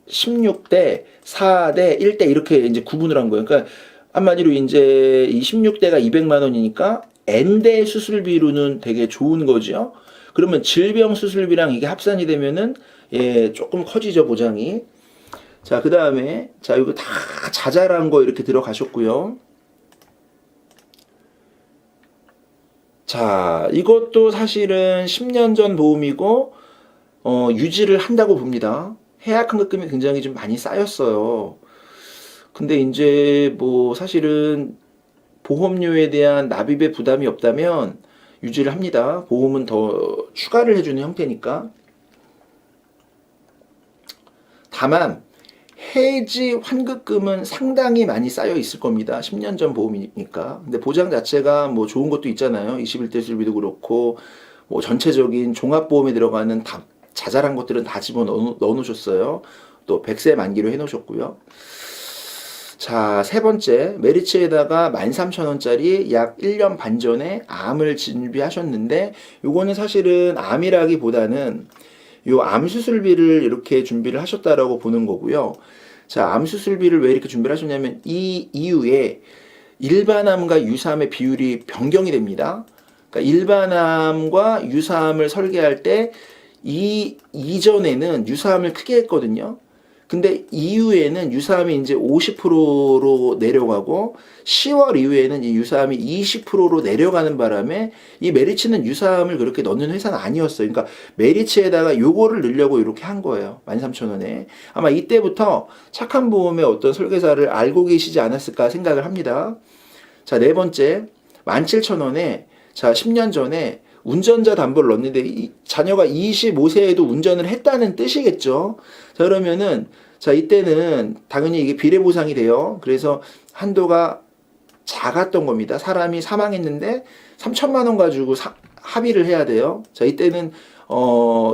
16대, 4대, 1대 이렇게 이제 구분을 한 거예요. 그러니까 한마디로 이제 이 16대가 200만 원이니까 N대 수술비로는 되게 좋은 거죠. 그러면 질병 수술비랑 이게 합산이 되면은 예, 조금 커지죠, 보장이. 자, 그 다음에 자, 이거 다 자잘한 거 이렇게 들어가셨고요. 자, 이것도 사실은 10년 전 보험이고, 유지를 한다고 봅니다. 해약 환급금이 굉장히 좀 많이 쌓였어요. 근데 이제 뭐 사실은 보험료에 대한 납입의 부담이 없다면 유지를 합니다. 보험은 더 추가를 해주는 형태니까. 다만, 해지 환급금은 상당히 많이 쌓여 있을 겁니다. 10년 전 보험이니까. 근데 보장 자체가 뭐 좋은 것도 있잖아요. 21대 실비도 그렇고, 뭐 전체적인 종합보험에 들어가는 자잘한 것들은 다 집어 넣어 놓으셨어요. 또 100세 만기로 해 놓으셨고요. 자, 세 번째, 메리츠에다가 13,000원짜리 약 1년 반 전에 암을 준비하셨는데, 요거는 사실은 암이라기보다는 요 암 수술비를 이렇게 준비를 하셨다라고 보는 거고요. 자, 암 수술비를 왜 이렇게 준비를 하셨냐면, 이 이후에 일반암과 유사암의 비율이 변경이 됩니다. 그러니까 일반암과 유사암을 설계할 때, 이전에는 유사암을 크게 했거든요. 근데 이후에는 유사암이 이제 50%로 내려가고 10월 이후에는 이 유사암이 20%로 내려가는 바람에 이 메리츠는 유사암을 그렇게 넣는 회사는 아니었어요. 그러니까 메리츠에다가 요거를 넣으려고 이렇게 한 거예요. 13,000원에. 아마 이때부터 착한 보험의 어떤 설계사를 알고 계시지 않았을까 생각을 합니다. 자, 네 번째, 17,000원에 자, 10년 전에 운전자 담보를 넣었는데 이 자녀가 25세에도 운전을 했다는 뜻이겠죠. 자, 그러면은 자, 이때는 당연히 이게 비례 보상이 돼요. 그래서 한도가 작았던 겁니다. 사람이 사망했는데 3천만 원 가지고 합의를 해야 돼요. 자, 이때는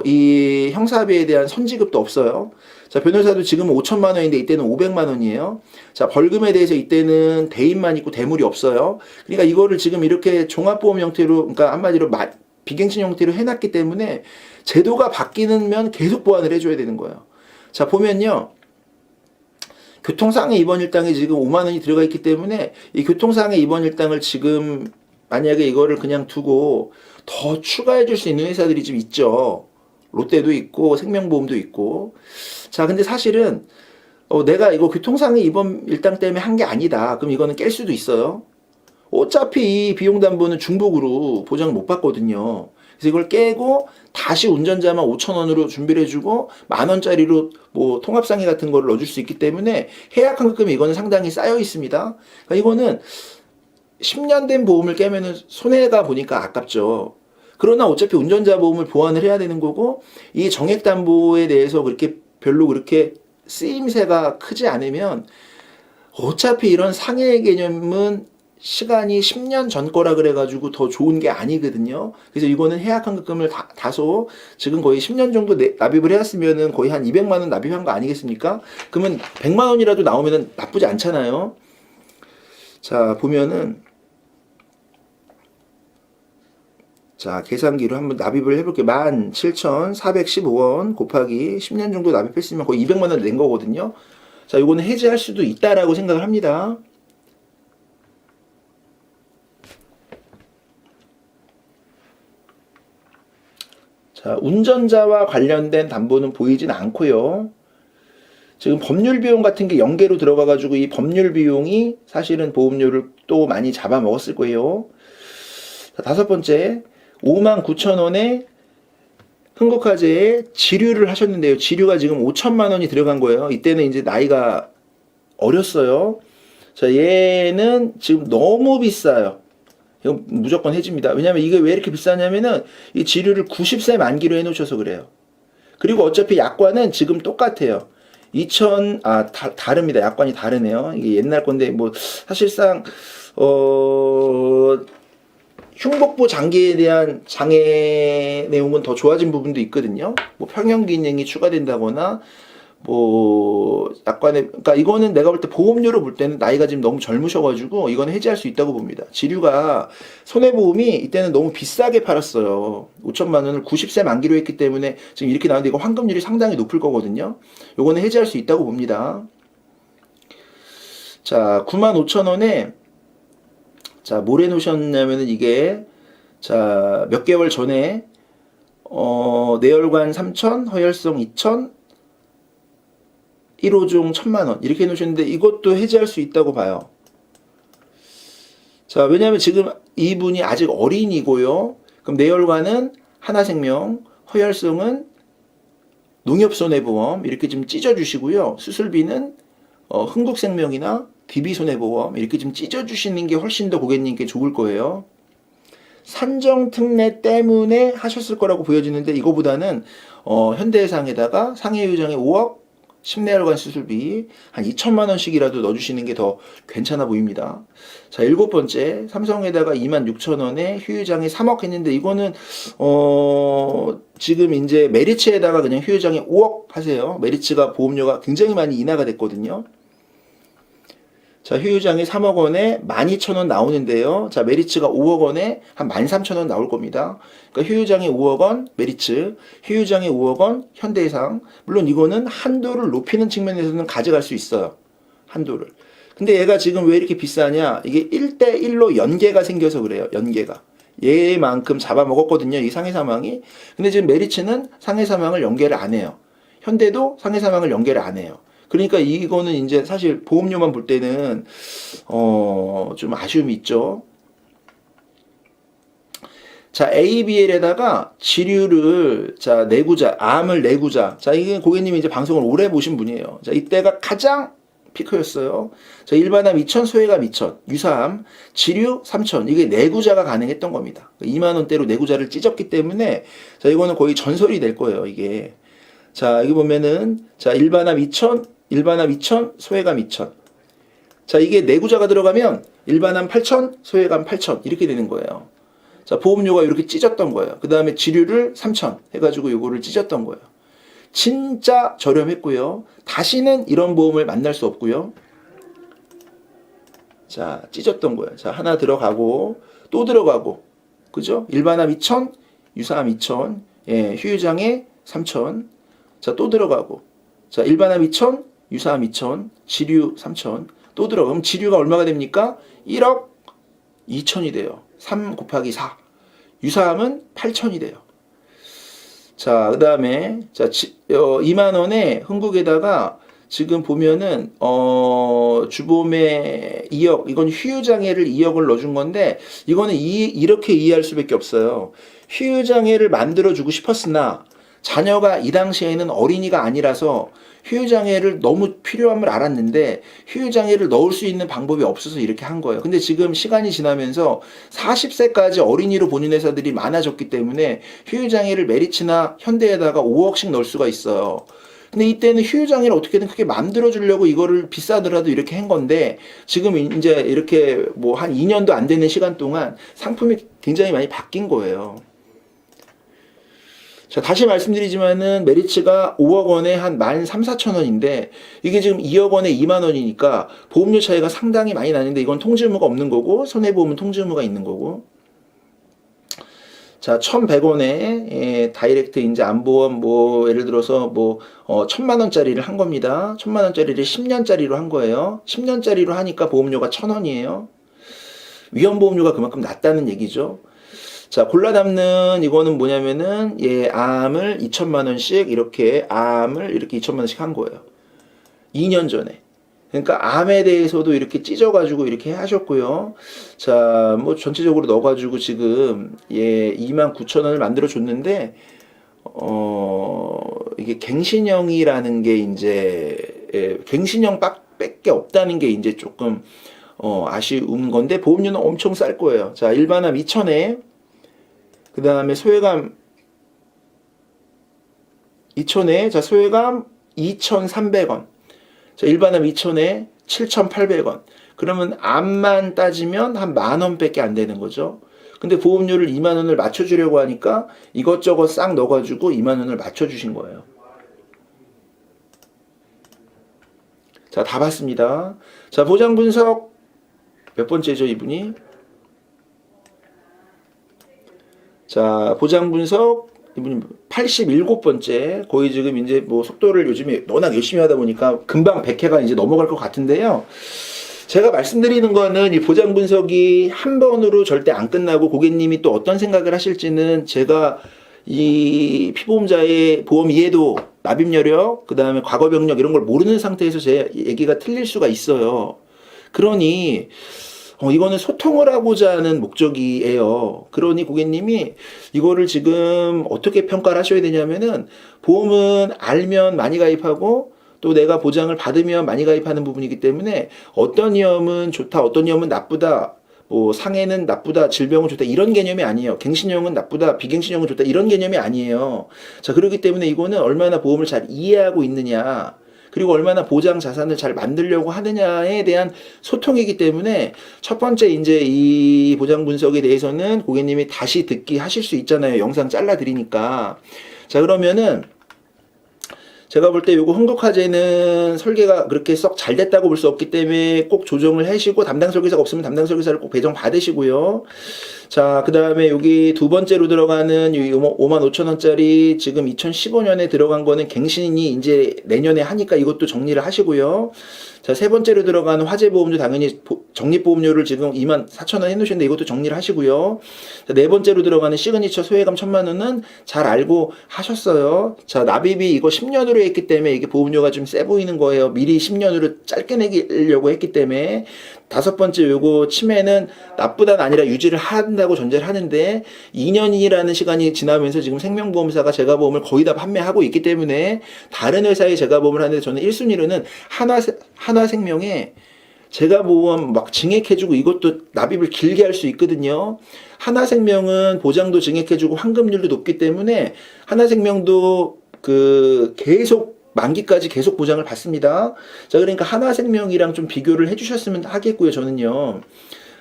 이 형사비에 대한 선지급도 없어요. 자, 변호사도 지금 5천만 원인데 이때는 500만 원이에요. 자, 벌금에 대해서 이때는 대인만 있고 대물이 없어요. 그러니까 이거를 지금 이렇게 종합보험 형태로, 그러니까 한마디로 비갱신 형태로 해놨기 때문에 제도가 바뀌면 계속 보완을 해줘야 되는 거예요. 자, 보면요. 교통상해 입원 일당에 지금 5만 원이 들어가 있기 때문에 이 교통상해 입원 일당을 지금 만약에 이거를 그냥 두고 더 추가해 줄 수 있는 회사들이 좀 있죠. 롯데도 있고 생명보험도 있고. 자, 근데 사실은 내가 이거 교통상해 입원 일당 때문에 한 게 아니다. 그럼 이거는 깰 수도 있어요. 어차피 이 비용담보는 중복으로 보장 못 받거든요. 그래서 이걸 깨고 다시 운전자만 5,000원으로 준비를 해주고 10,000원짜리로 뭐 통합상해 같은 거를 넣어줄 수 있기 때문에 해약환급금이 이거는 상당히 쌓여 있습니다. 그러니까 이거는 10년 된 보험을 깨면은 손해가 보니까 아깝죠. 그러나 어차피 운전자 보험을 보완을 해야 되는 거고 이 정액담보에 대해서 그렇게 별로 그렇게 쓰임새가 크지 않으면 어차피 이런 상해 개념은 시간이 10년 전 거라 그래가지고 더 좋은 게 아니거든요. 그래서 이거는 해약환급금을 다소 지금 거의 10년 정도 납입을 해왔으면은 거의 한 200만 원 납입한 거 아니겠습니까? 그러면 100만 원이라도 나오면은 나쁘지 않잖아요. 자, 보면은 자, 계산기로 한번 납입을 해볼게요. 17,415원 곱하기 10년 정도 납입했으면 거의 200만 원 낸 거거든요. 자, 이거는 해지할 수도 있다라고 생각을 합니다. 자, 운전자와 관련된 담보는 보이진 않고요. 지금 법률 비용 같은 게 연계로 들어가가지고 이 법률 비용이 사실은 보험료를 또 많이 잡아먹었을 거예요. 자, 다섯 번째, 59,000원에 흥국화재에 지류를 하셨는데요. 지류가 지금 5천만 원이 들어간 거예요. 이때는 이제 나이가 어렸어요. 자, 얘는 지금 너무 비싸요. 이거 무조건 해집니다. 왜냐면 이게 왜 이렇게 비싸냐면은 이 지류를 90세 만기로 해놓으셔서 그래요. 그리고 어차피 약관은 지금 똑같아요. 다릅니다. 약관이 다르네요. 이게 옛날 건데 뭐 사실상 흉복부 장기에 대한 장애 내용은 더 좋아진 부분도 있거든요. 뭐 평형 기능이 추가된다거나 뭐 약관에, 그러니까 이거는 내가 볼 때 보험료로 볼 때는 나이가 지금 너무 젊으셔가지고 이거는 해지할 수 있다고 봅니다. 지류가 손해보험이 이때는 너무 비싸게 팔았어요. 5천만 원을 90세 만기로 했기 때문에 지금 이렇게 나오는데 이거 환급률이 상당히 높을 거거든요. 이거는 해지할 수 있다고 봅니다. 자, 95,000원에 자, 뭘 해놓으셨냐면은 이게 자, 몇 개월 전에 내열관 3,000, 허혈성 2,000, 1호종 1,000만 원 이렇게 해놓으셨는데 이것도 해지할 수 있다고 봐요. 자, 왜냐하면 지금 이분이 아직 어린이고요. 그럼 내열관은 하나생명, 허혈성은 농협손해보험 이렇게 좀 찢어주시고요. 수술비는 흥국생명이나 DB손해보험 이렇게 좀 찢어주시는 게 훨씬 더 고객님께 좋을 거예요. 산정특례 때문에 하셨을 거라고 보여지는데 이거보다는 현대해상에다가 상해유정에 5억, 심내혈관 수술비 한 2천만 원씩이라도 넣어주시는 게 더 괜찮아 보입니다. 자, 7번째, 삼성에다가 26,000원에 휴유장애 3억 했는데 이거는 지금 이제 메리츠에다가 그냥 휴유장애 5억 하세요. 메리츠가 보험료가 굉장히 많이 인하가 됐거든요. 자, 휴유장애 3억 원에 12,000원 나오는데요. 자, 메리츠가 5억 원에 한 13,000원 나올 겁니다. 그러니까 휴유장애 5억 원 메리츠, 휴유장애 5억 원 현대해상. 물론 이거는 한도를 높이는 측면에서는 가져갈 수 있어요. 한도를. 근데 얘가 지금 왜 이렇게 비싸냐? 이게 1대1로 연계가 생겨서 그래요. 연계가. 얘만큼 잡아먹었거든요. 이 상해사망이. 근데 지금 메리츠는 상해사망을 연계를 안 해요. 현대도 상해사망을 연계를 안 해요. 그러니까 이거는 이제 사실 보험료만 볼 때는 좀 아쉬움이 있죠. 자, ABL에다가 지류를 자 내구자, 암을 내구자. 자, 이게 고객님이 이제 방송을 오래 보신 분이에요. 자, 이때가 가장 피크였어요. 자, 일반암 2천, 소외암 2천, 유사암, 지류 3천. 이게 내구자가 가능했던 겁니다. 2만 원대로 내구자를 찢었기 때문에 자, 이거는 거의 전설이 될 거예요, 이게. 자, 여기 보면은 자, 일반암 2천, 일반암 2천, 소외암 2천. 자, 이게 내구자가 들어가면 일반암 8천, 소외암 8천 이렇게 되는 거예요. 자, 보험료가 이렇게 찢었던 거예요. 그 다음에 지류를 3천 해가지고 요거를 찢었던 거예요. 진짜 저렴했고요. 다시는 이런 보험을 만날 수 없고요. 자, 찢었던 거예요. 자, 하나 들어가고 또 들어가고, 그죠? 일반암 2천, 유사암 2천, 예, 휴유장애 3천. 자, 또 들어가고, 자, 일반암 2천, 유사암 2천, 지류 3천. 또 들어가면 지류가 얼마가 됩니까? 1억 2천이 돼요. 3 곱하기 4. 유사암은 8천이 돼요. 자, 그 다음에, 자, 2만 원에 흥국에다가 지금 보면은, 주보험에 2억, 이건 휴유장애를 2억을 넣어준 건데, 이거는 이렇게 이해할 수밖에 없어요. 휴유장애를 만들어주고 싶었으나, 자녀가 이 당시에는 어린이가 아니라서 휴유장애를 너무 필요함을 알았는데 휴유장애를 넣을 수 있는 방법이 없어서 이렇게 한 거예요. 근데 지금 시간이 지나면서 40세까지 어린이로 보는 회사들이 많아졌기 때문에 휴유장애를 메리츠나 현대에다가 5억씩 넣을 수가 있어요. 근데 이때는 휴유장애를 어떻게든 크게 만들어 주려고 이거를 비싸더라도 이렇게 한 건데 지금 이제 이렇게 뭐 한 2년도 안 되는 시간 동안 상품이 굉장히 많이 바뀐 거예요. 자, 다시 말씀드리지만은 메리츠가 5억 원에 한 13,400원인데 이게 지금 2억 원에 2만 원이니까 보험료 차이가 상당히 많이 나는데 이건 통지 의무가 없는 거고 손해보험은 통지 의무가 있는 거고. 자, 1,100원에 다이렉트 이제 안보험 뭐 예를 들어서 뭐 1,000만 원짜리를 한 겁니다. 1,000만 원짜리를 10년짜리로 한 거예요. 10년짜리로 하니까 보험료가 1,000원이에요. 위험보험료가 그만큼 낮다는 얘기죠. 자, 골라 담는 이거는 뭐냐면은 암을 2천만 원씩 이렇게 암을 이렇게 2천만 원씩 한 거예요. 2년 전에. 그러니까 암에 대해서도 이렇게 찢어가지고 이렇게 하셨고요. 자, 뭐 전체적으로 넣어가지고 지금 29,000원을 만들어 줬는데 이게 갱신형이라는 게 이제 갱신형 밖에 없다는 게 이제 조금 아쉬운 건데 보험료는 엄청 쌀 거예요. 자, 일반암 2천에 그 다음에 소외감 2천에 자 소외감 2,300원. 자, 일반암 2천에 7,800원. 그러면 암만 따지면 한 10,000원 밖에 안 되는 거죠. 근데 보험료를 2만 원을 맞춰주려고 하니까 이것저것 싹 넣어가지고 2만 원을 맞춰주신 거예요. 자, 다 봤습니다. 자, 보장 분석 몇 번째죠, 이분이? 자, 보장 분석 이분이 87번째. 거의 지금 이제 뭐 속도를 요즘에 워낙 열심히 하다 보니까 금방 100회가 이제 넘어갈 것 같은데요. 제가 말씀드리는 거는 이 보장 분석이 한 번으로 절대 안 끝나고 고객님이 또 어떤 생각을 하실지는 제가 이 피보험자의 보험 이해도, 납입 여력, 그 다음에 과거 병력 이런 걸 모르는 상태에서 제 얘기가 틀릴 수가 있어요. 그러니 이거는 소통을 하고자 하는 목적이에요. 그러니 고객님이 이거를 지금 어떻게 평가를 하셔야 되냐면은 보험은 알면 많이 가입하고 또 내가 보장을 받으면 많이 가입하는 부분이기 때문에 어떤 위험은 좋다, 어떤 위험은 나쁘다, 뭐 상해는 나쁘다, 질병은 좋다 이런 개념이 아니에요. 갱신형은 나쁘다, 비갱신형은 좋다 이런 개념이 아니에요. 자, 그렇기 때문에 이거는 얼마나 보험을 잘 이해하고 있느냐. 그리고 얼마나 보장 자산을 잘 만들려고 하느냐에 대한 소통이기 때문에 첫 번째 이제 이 보장 분석에 대해서는 고객님이 다시 듣기 하실 수 있잖아요. 영상 잘라 드리니까. 자, 그러면은 제가 볼 때 요거 흥국화재는 설계가 그렇게 썩 잘 됐다고 볼 수 없기 때문에 꼭 조정을 하시고, 담당 설계사가 없으면 담당 설계사를 꼭 배정 받으시고요. 자, 그 다음에 여기 두 번째로 들어가는 55,000원짜리 지금 2015년에 들어간 거는 갱신이 이제 내년에 하니까 이것도 정리를 하시고요. 자, 세 번째로 들어가는 화재보험료 당연히 적립보험료를 지금 24,000원 해놓으셨는데 이것도 정리를 하시고요. 자, 네 번째로 들어가는 시그니처 소외감 1,000만원은 잘 알고 하셨어요. 자, 납입이 이거 10년으로 했기 때문에 이게 보험료가 좀 세 보이는 거예요. 미리 10년으로 짧게 내려고 했기 때문에. 다섯 번째 요거 치매는 나쁘다는 아니라 유지를 한다고 전제를 하는데 2년이라는 시간이 지나면서 지금 생명보험사가 제가보험을 거의 다 판매하고 있기 때문에 다른 회사에 제가보험을 하는데 저는 1순위로는 한화생명에 제가보험 막 증액해주고 이것도 납입을 길게 할 수 있거든요. 한화생명은 보장도 증액해주고 환급률도 높기 때문에 한화생명도 계속 만기까지 계속 보장을 받습니다. 자, 그러니까 한화생명이랑 좀 비교를 해주셨으면 하겠고요, 저는요.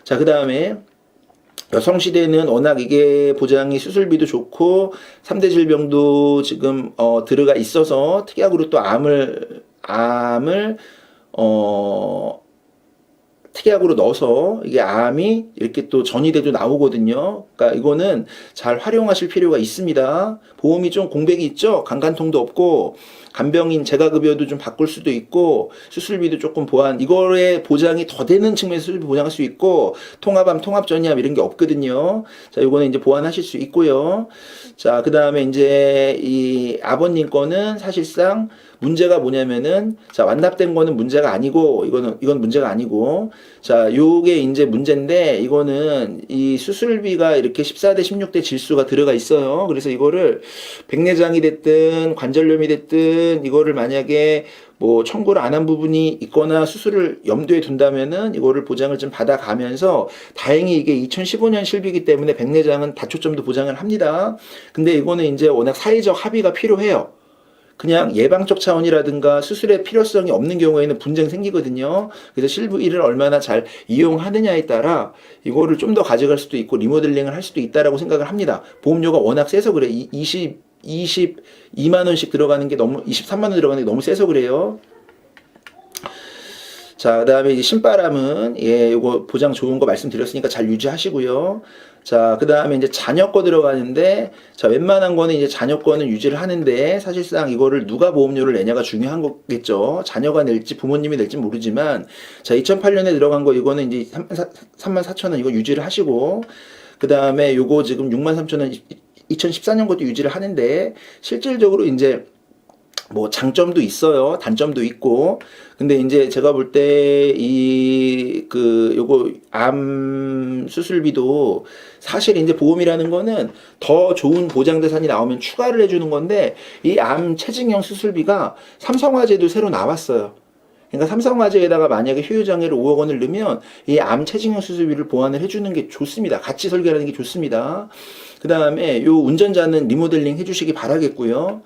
자, 그 다음에 여성시대는 워낙 이게 보장이 수술비도 좋고 3대 질병도 지금 들어가 있어서 특약으로 또 암을 특약으로 넣어서 이게 암이 이렇게 또 전이돼도 나오거든요. 그러니까 이거는 잘 활용하실 필요가 있습니다. 보험이 좀 공백이 있죠. 간간통도 없고 간병인 재가급여도 좀 바꿀 수도 있고 수술비도 조금 이거에 보장이 더 되는 측면에서 수술비 보장할 수 있고 통합암, 통합전이암 이런 게 없거든요. 자, 요거는 이제 보완하실 수 있고요. 자, 그 다음에 이제 이 아버님 거는 사실상 문제가 뭐냐면은, 자, 완납된 거는 문제가 아니고, 이건 문제가 아니고, 자, 요게 이제 문제인데, 이거는 이 수술비가 이렇게 14대 16대 질수가 들어가 있어요. 그래서 이거를 백내장이 됐든, 관절염이 됐든, 이거를 만약에 뭐 청구를 안 한 부분이 있거나 수술을 염두에 둔다면은 이거를 보장을 좀 받아가면서, 다행히 이게 2015년 실비이기 때문에 백내장은 다초점도 보장을 합니다. 근데 이거는 이제 워낙 사회적 합의가 필요해요. 그냥 예방적 차원이라든가 수술의 필요성이 없는 경우에는 분쟁 생기거든요. 그래서 실부 1을 얼마나 잘 이용하느냐에 따라 이거를 좀 더 가져갈 수도 있고 리모델링을 할 수도 있다라고 생각을 합니다. 보험료가 워낙 세서 그래. 22만 원씩 들어가는 게 너무 23만 원 들어가는 게 너무 세서 그래요. 자, 그 다음에 이제 신바람은, 요거 보장 좋은 거 말씀드렸으니까 잘 유지하시고요. 자, 그 다음에 이제 자녀 거 들어가는데, 자, 웬만한 거는 이제 자녀 거는 유지를 하는데, 사실상 이거를 누가 보험료를 내냐가 중요한 거겠죠. 자녀가 낼지 부모님이 낼지 모르지만, 자, 2008년에 들어간 거 이거는 이제 34,000원 이거 유지를 하시고, 그 다음에 요거 지금 63,000원 2014년 것도 유지를 하는데, 실질적으로 이제 뭐 장점도 있어요. 단점도 있고. 근데 이제 제가 볼 때 요거 암 수술비도 사실 이제 보험이라는 거는 더 좋은 보장 대상이 나오면 추가를 해주는 건데, 이 암 체증형 수술비가 삼성화재도 새로 나왔어요. 그러니까 삼성화재에다가 만약에 효율장애를 5억 원을 넣으면 이 암 체증형 수술비를 보완을 해주는 게 좋습니다. 같이 설계하는 게 좋습니다. 그 다음에 요 운전자는 리모델링 해주시기 바라겠고요.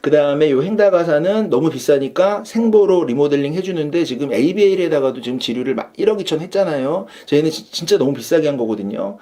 그 다음에 요 행다가사는 너무 비싸니까 생보로 리모델링 해주는데, 지금 ABL에다가도 지금 지류를 1억 2천 했잖아요. 저희는 진짜 너무 비싸게 한 거거든요.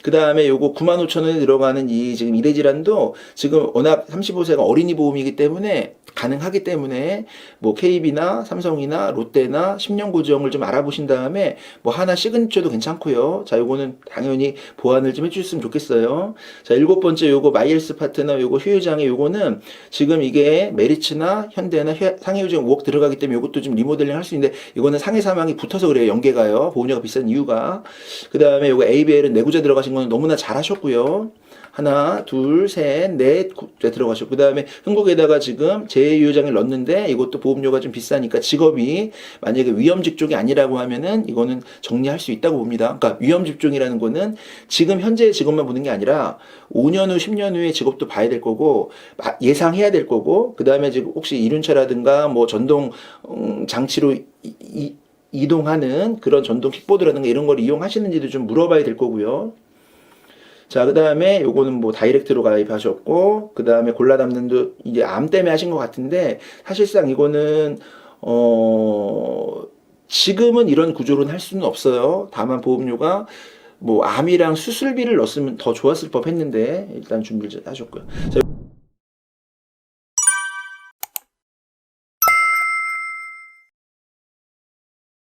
그 다음에 요거 95,000원에 들어가는 이 지금 이대질환도 지금 워낙 35세가 어린이 보험이기 때문에 가능하기 때문에 뭐 KB나 삼성이나 롯데나 10년 고정을 좀 알아보신 다음에 뭐 하나 시그니처도 괜찮고요. 자, 요거는 당연히 보완을 좀 해주셨으면 좋겠어요. 자, 7번째 요거 마이엘스 파트너 요거 휴유장애 요거는 지금 이게 메리츠나 현대나 상해유장 5억 들어가기 때문에 요것도 좀 리모델링 할 수 있는데, 이거는 상해 사망이 붙어서 그래요. 연계가요. 보험료가 비싼 이유가. 그 다음에 요거 ABL은 내구재 들어가신 거는 너무나 잘 하셨고요. 하나, 둘, 셋, 넷 들어가셨고, 그 다음에 흥국에다가 지금 재유효장을 넣었는데 이것도 보험료가 좀 비싸니까 직업이 만약에 위험직종이 아니라고 하면은 이거는 정리할 수 있다고 봅니다. 그러니까 위험직종이라는 거는 지금 현재의 직업만 보는 게 아니라 5년 후, 10년 후의 직업도 봐야 될 거고 예상해야 될 거고, 그 다음에 지금 혹시 이륜차라든가 뭐 전동 장치로 이동하는 그런 전동 킥보드라든가 이런 걸 이용하시는지도 좀 물어봐야 될 거고요. 자, 그 다음에 요거는 뭐 다이렉트로 가입하셨고, 그 다음에 골라 담는도 이제 암 때문에 하신 것 같은데, 사실상 이거는, 지금은 이런 구조로는 할 수는 없어요. 다만 보험료가 뭐 암이랑 수술비를 넣었으면 더 좋았을 법 했는데, 일단 준비를 하셨고요. 자,